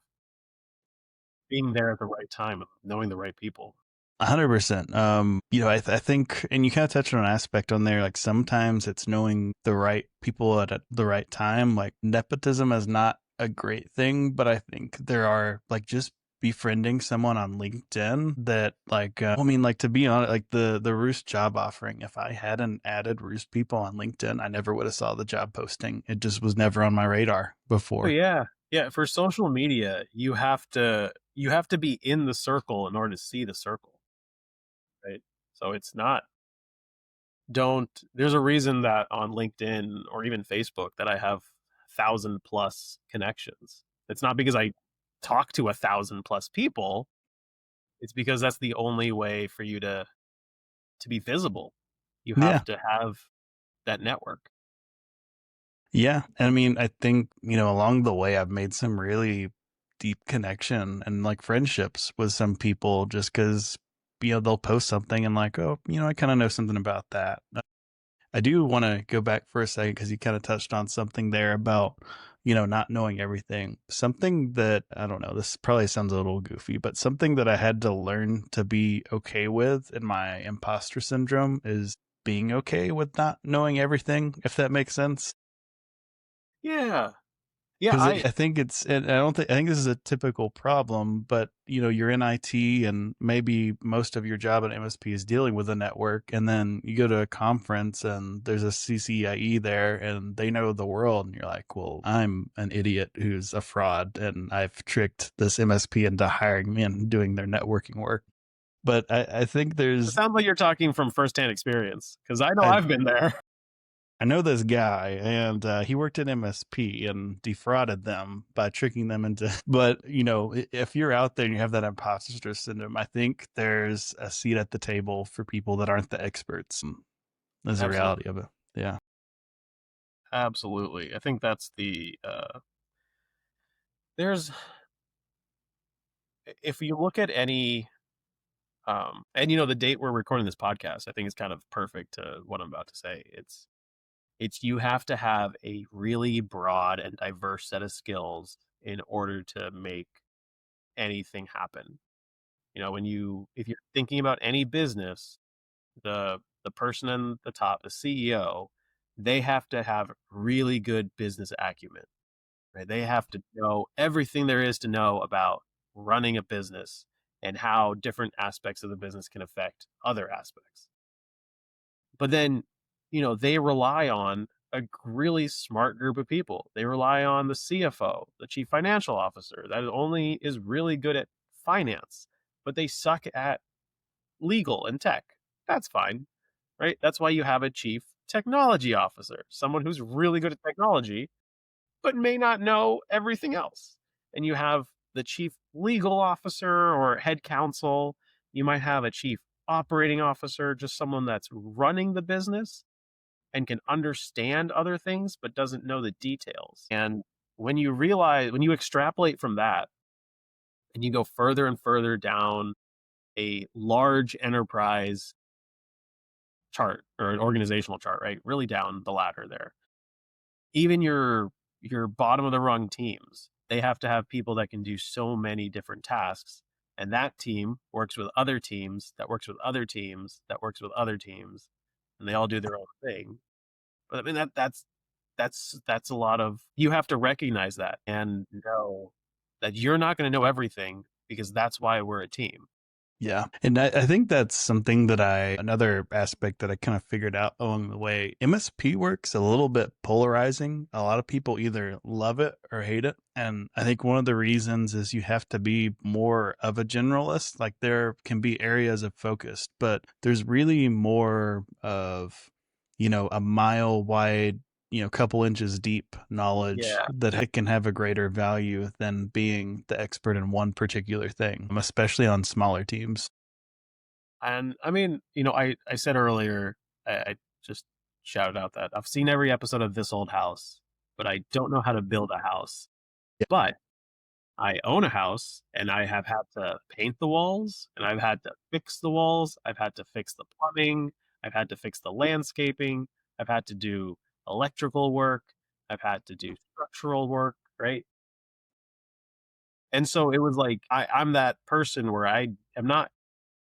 being there at the right time, knowing the right people. 100%. I think, and you kind of touched on an aspect on there. Like sometimes it's knowing the right people at the right time. Like nepotism is not a great thing, but I think there are like just befriending someone on LinkedIn that like to be honest, like the Roost job offering. If I hadn't added Roost people on LinkedIn, I never would have saw the job posting. It just was never on my radar Oh before. yeah. Yeah, for social media, you have to be in the circle in order to see the circle, right? So it's not don't there's a reason that on LinkedIn or even Facebook that I have 1,000+ connections. It's not because I talk to 1,000+ people. It's because that's the only way for you to be visible. You Yeah. have to have that network. Yeah. And I think, along the way, I've made some really deep connection and like friendships with some people just because, they'll post something and like, oh, I kind of know something about that. I do want to go back for a second because you kind of touched on something there about, not knowing everything. Something that, I don't know, this probably sounds a little goofy, but something that I had to learn to be okay with in my imposter syndrome is being okay with not knowing everything, if that makes sense. Yeah. Yeah, Because I I think I think this is a typical problem, but you're in IT and maybe most of your job at MSP is dealing with a network, and then you go to a conference and there's a CCIE there and they know the world, and you're like, well, I'm an idiot who's a fraud, and I've tricked this MSP into hiring me and doing their networking work. But I think it there's sounds like you're talking from firsthand experience because I know I I've been there. I know this guy, and he worked at MSP and defrauded them by tricking them into. But if you're out there and you have that imposter syndrome, I think there's a seat at the table for people that aren't the experts. That's the Absolutely. reality of it. Yeah. Absolutely. I think that's there's, if you look at any, and the date we're recording this podcast, I think is kind of perfect to what I'm about to say. It's you have to have a really broad and diverse set of skills in order to make anything happen. If you're thinking about any business, the person in the top, the CEO, they have to have really good business acumen, right? They have to know everything there is to know about running a business and how different aspects of the business can affect other aspects. But then, they rely on a really smart group of people. They rely on the CFO, the chief financial officer, that only is really good at finance, but they suck at legal and tech. That's fine, right? That's why you have a chief technology officer, someone who's really good at technology, but may not know everything else. And you have the chief legal officer or head counsel. You might have a chief operating officer, just someone that's running the business and can understand other things, but doesn't know the details. And when you extrapolate from that and you go further and further down a large enterprise chart or an organizational chart, right? Really down the ladder there. Even your bottom of the rung teams, they have to have people that can do so many different tasks. And that team works with other teams, that works with other teams, that works with other teams, and they all do their own thing. But I mean that's a lot of, you have to recognize that and know that you're not going to know everything, because that's why we're a team. Yeah. And I think that's something that another aspect that I kind of figured out along the way. MSP work's a little bit polarizing. A lot of people either love it or hate it. And I think one of the reasons is you have to be more of a generalist. Like there can be areas of focus, but there's really more of, a mile wide, couple inches deep knowledge Yeah. that it can have a greater value than being the expert in one particular thing, especially on smaller teams. And I mean, I said earlier, I just shouted out that I've seen every episode of This Old House, but I don't know how to build a house. Yeah. But I own a house and I have had to paint the walls and I've had to fix the walls. I've had to fix the plumbing. I've had to fix the landscaping. I've had to do electrical work. I've had to do structural work, right? And so it was like I'm that person where I am not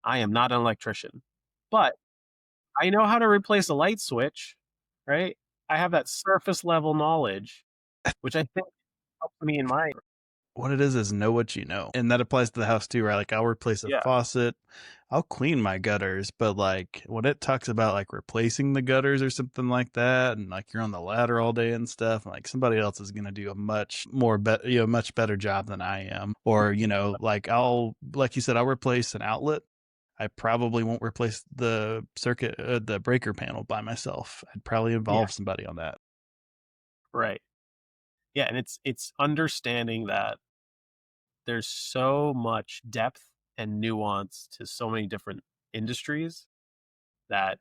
an electrician, but I know how to replace a light switch, right? I have that surface level knowledge, which I think helps me in my, What it is know what you know. And that applies to the house too, right? Like I'll replace a yeah, faucet, I'll clean my gutters, but like when it talks about like replacing the gutters or something like that, and like you're on the ladder all day and stuff, like somebody else is gonna do a much more much better job than I am. Or, like like you said, I'll replace an outlet. I probably won't replace the the breaker panel by myself. I'd probably yeah, involve somebody on that. right. Yeah, and it's understanding that there's so much depth and nuance to so many different industries that,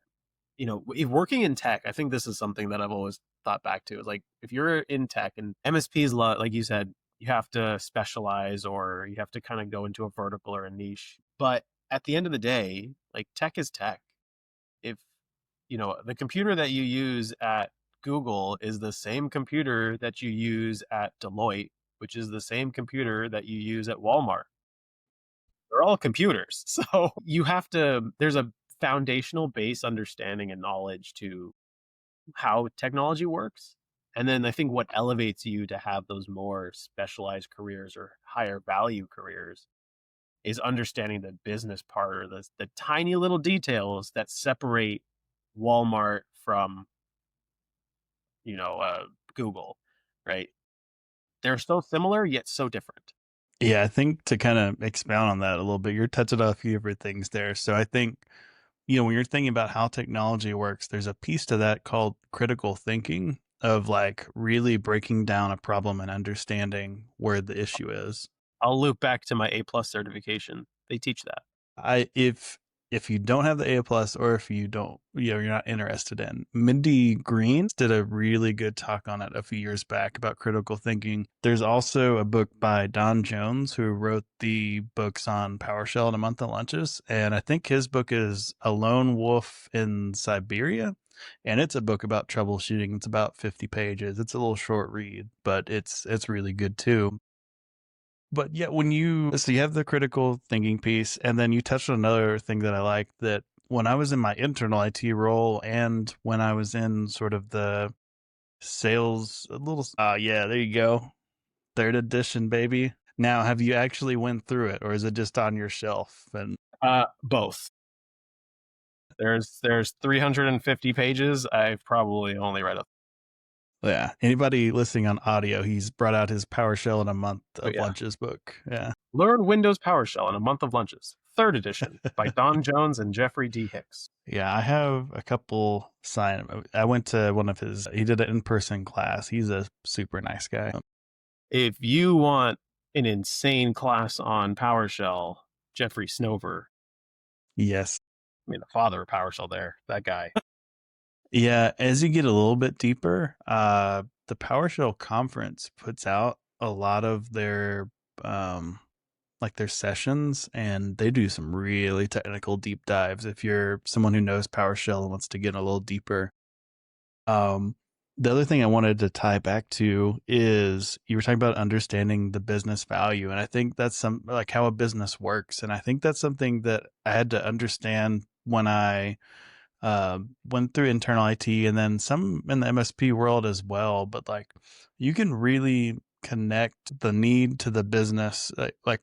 if working in tech, I think this is something that I've always thought back to, is like if you're in tech and MSPs, like you said, you have to specialize or you have to kind of go into a vertical or a niche. But at the end of the day, like tech is tech. If the computer that you use at Google is the same computer that you use at Deloitte, which is the same computer that you use at Walmart. They're all computers. So there's a foundational base understanding and knowledge to how technology works. And then I think what elevates you to have those more specialized careers or higher value careers is understanding the business part, or the tiny little details that separate Walmart from, Google, right? They're so similar yet so different. Yeah, I think to kind of expound on that a little bit, you're touching on a few different things there. So I think, when you're thinking about how technology works, there's a piece to that called critical thinking of like really breaking down a problem and understanding where the issue is. I'll loop back to my A plus certification. They teach that. I if if you don't have the A plus, or if you don't, you're not interested in. Mindy Green did a really good talk on it a few years back about critical thinking. There's also a book by Don Jones, who wrote the books on PowerShell and A Month of Lunches, and I think his book is A Lone Wolf in Siberia, and it's a book about troubleshooting. It's about 50 pages. It's a little short read, but it's really good too. But yeah, when you have the critical thinking piece, and then you touched on another thing that I like, that when I was in my internal IT role and when I was in sort of the sales, a little, yeah, there you go. Third edition, baby. Now, have you actually went through it, or is it just on your shelf? And Both. There's 350 pages. I've probably only read a. yeah, anybody listening on audio, he's brought out his PowerShell in a month Oh of yeah, lunches book. Yeah. Learn Windows PowerShell in a Month of Lunches, third edition by Don Jones and Jeffrey D. Hicks. Yeah, I have a couple sign. I went to one of his. He did an in-person class. He's a super nice guy. If you want an insane class on PowerShell, Jeffrey Snover, Yes. I mean the father of PowerShell there, that guy. Yeah, as you get a little bit deeper, the PowerShell conference puts out a lot of their um like their sessions, and they do some really technical deep dives if you're someone who knows PowerShell and wants to get a little deeper. Um, the other thing I wanted to tie back to is you were talking about understanding the business value. And I think that's some like how a business works. And I think that's something that I had to understand when I went through internal IT and then some in the MSP world as well. But like you can really connect the need to the business. Like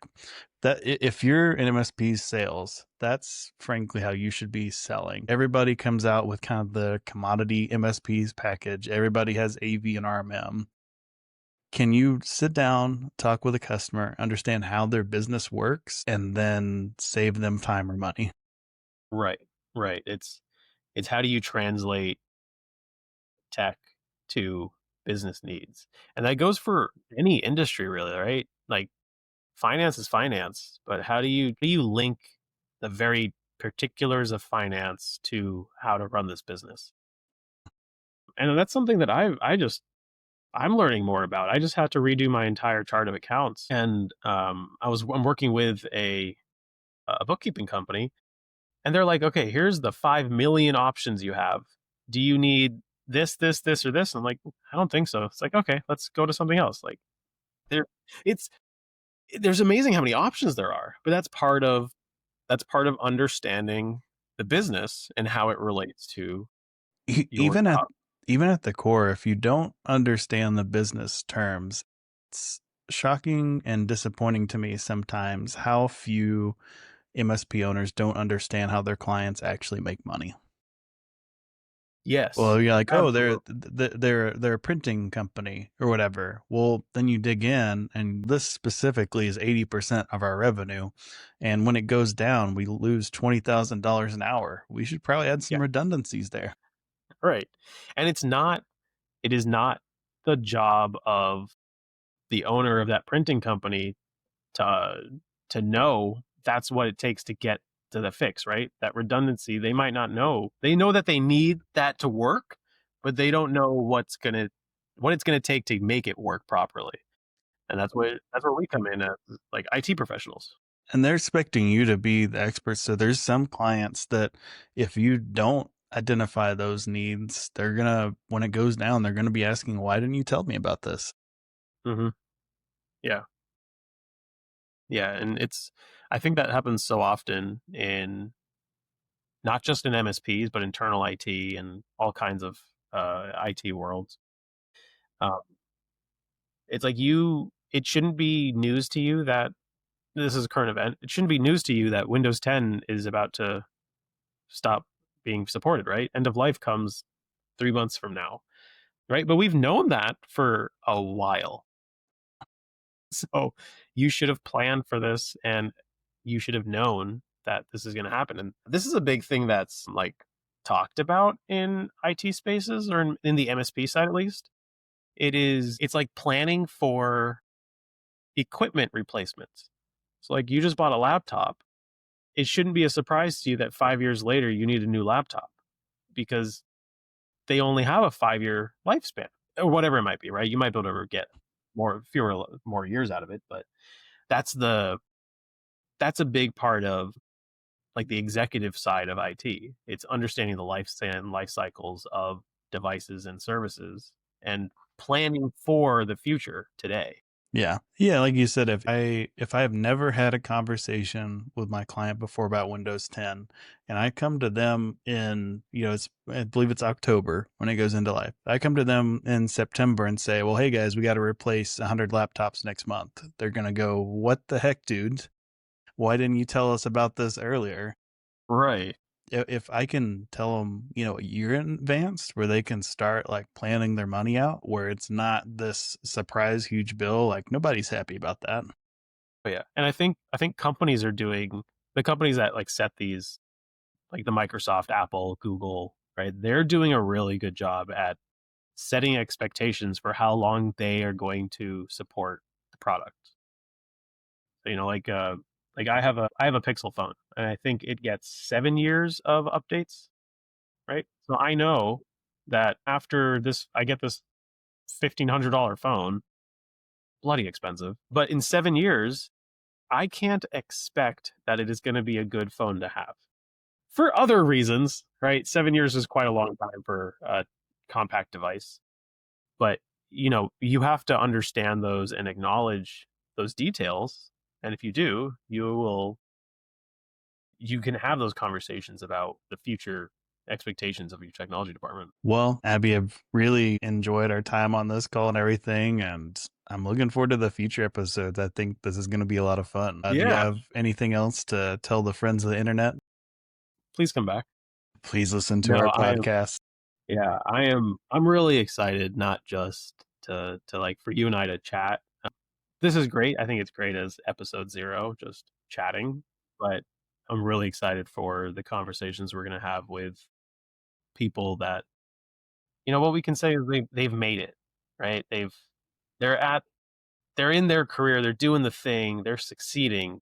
that, if you're in MSP sales, that's frankly how you should be selling. Everybody comes out with kind of the commodity MSPs package. Everybody has AV and RMM. Can you sit down, talk with a customer, understand how their business works, and then save them time or money? Right, right. It's how do you translate tech to business needs, and that goes for any industry, really, right? Like finance is finance, but how do you link the very particulars of finance to how to run this business? And that's something that I'm learning more about. I just had to redo my entire chart of accounts, and I'm working with a bookkeeping company, and they're like, okay, here's the 5 million options you have. Do you need this, or this? And I'm like, I don't think so. It's like, okay, let's go to something else. Like there, it's there's amazing how many options there are, but that's part of understanding the business and how it relates to your Even at job. the core, if you don't understand the business terms, it's shocking and disappointing to me sometimes how few MSP owners don't understand how their clients actually make money. Well, Yes, you're like, oh, absolutely. they're a printing company or whatever. Well, then you dig in, and this specifically is 80% of our revenue. And when it goes down, we lose $20,000 an hour. We should probably add Yeah, some redundancies there. right. And it is not the job of the owner of that printing company to to know that's what it takes to get to the fix, right? That redundancy, they might not know. They know that they need that to work, but they don't know what it's gonna take to make it work properly. And that's where we come in as like IT professionals. And they're expecting you to be the expert. So there's some clients that if you don't identify those needs, they're gonna, when it goes down, they're gonna be asking, why didn't you tell me about this? Hmm. Yeah, yeah, and I think that happens so often in not just in MSPs, but internal IT and all kinds of IT worlds. Um, it's like it shouldn't be news to you that this is a current event. It shouldn't be news to you that Windows 10 is about to stop being supported, right? End of life comes 3 months from now, right? But we've known that for a while. So you should have planned for this, and you should have known that this is going to happen. And this is a big thing that's like talked about in IT spaces, or in the MSP side at least. It's like planning for equipment replacements. So like you just bought a laptop, it shouldn't be a surprise to you that 5 years later you need a new laptop because they only have a 5-year lifespan or whatever it might be, right? You might be able to get more years out of it, but that's the that's a big part of like the executive side of IT. It's understanding the lifespan, life cycles of devices and services and planning for the future today. Yeah. Yeah, like you said, if I have never had a conversation with my client before about Windows 10 and I come to them in, it's I believe it's October when it goes into life. I come to them in September and say, "Well, hey guys, we got to replace 100 laptops next month." They're going to go, "What the heck, dude? Why didn't you tell us about this earlier?" Right. If I can tell them, a year in advance where they can start like planning their money out, where it's not this surprise huge bill, like nobody's happy about that. But yeah. And I think companies are doing the companies that like set these like the Microsoft, Apple, Google, right? They're doing a really good job at setting expectations for how long they are going to support the product. So, like I have a Pixel phone and I think it gets 7 years of updates, right? So I know that after this I get this $1,500 phone, bloody expensive. But in 7 years, I can't expect that it is going to be a good phone to have for other reasons, right? 7 years is quite a long time for a compact device, but you have to understand those and acknowledge those details. And if you do, you can have those conversations about the future expectations of your technology department. Well, Abby, I've really enjoyed our time on this call and everything, and I'm looking forward to the future episodes. I think this is going to be a lot of fun. Do you Yeah, have anything else to tell the friends of the internet? please come back. Please listen to No, our podcast. yeah, I'm really excited not just to like for you and I to chat. This is great. I think it's great as episode 0, just chatting, but I'm really excited for the conversations we're going to have with people that what we can say is they've made it, right? They're at they're in their career, they're doing the thing, they're succeeding.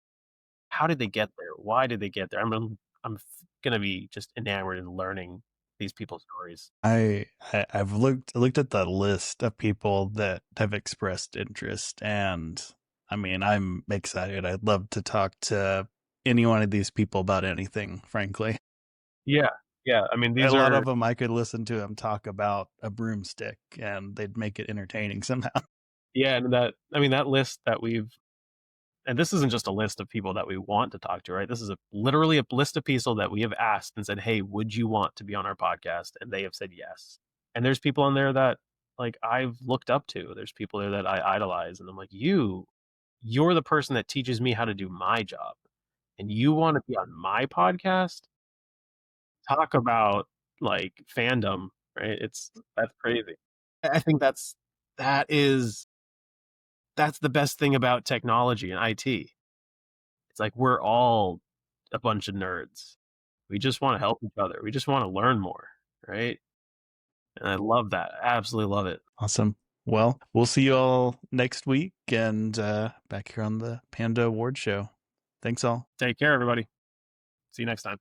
How did they get there? Why did they get there? I'm going to be just enamored in learning these people's stories. I've looked at the list of people that have expressed interest, and I mean, I'm excited. I'd love to talk to any one of these people about anything, frankly. Yeah. Yeah, I mean A these lot are of them, I could listen to them talk about a broomstick, and they'd make it entertaining somehow. yeah, and that list that we've and this isn't just a list of people that we want to talk to, right? This is literally a list of people that we have asked and said, "Hey, would you want to be on our podcast?" And they have said yes. And there's people on there that like I've looked up to. There's people there that I idolize, and I'm like, you're the person that teaches me how to do my job, and you want to be on my podcast? Talk about like fandom, right? That's crazy. I think that is that's the best thing about technology and IT. It's like we're all a bunch of nerds. We just want to help each other. We just want to learn more, right? And I love that. I absolutely love it. Awesome. Well, we'll see you all next week and back here on the Panda Award Show. Thanks all. Take care, everybody. See you next time.